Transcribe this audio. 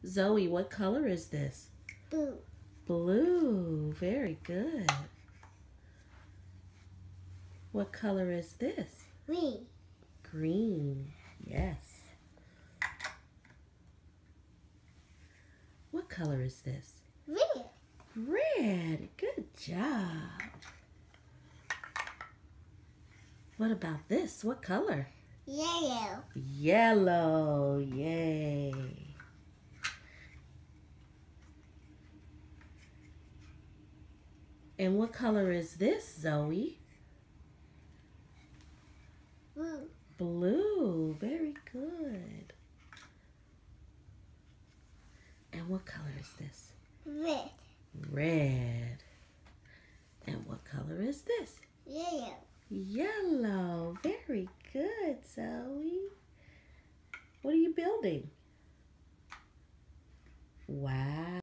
Zoe, what color is this? Blue. Blue. Very good. What color is this? Green. Green. Yes. What color is this? Red. Red. Good job. What about this? What color? Yellow. Yellow. Yay. And what color is this, Zoe? Blue. Blue. Very good. And what color is this? Red. Red. And what color is this? Yellow. Yellow. Very good, Zoe. What are you building? Wow.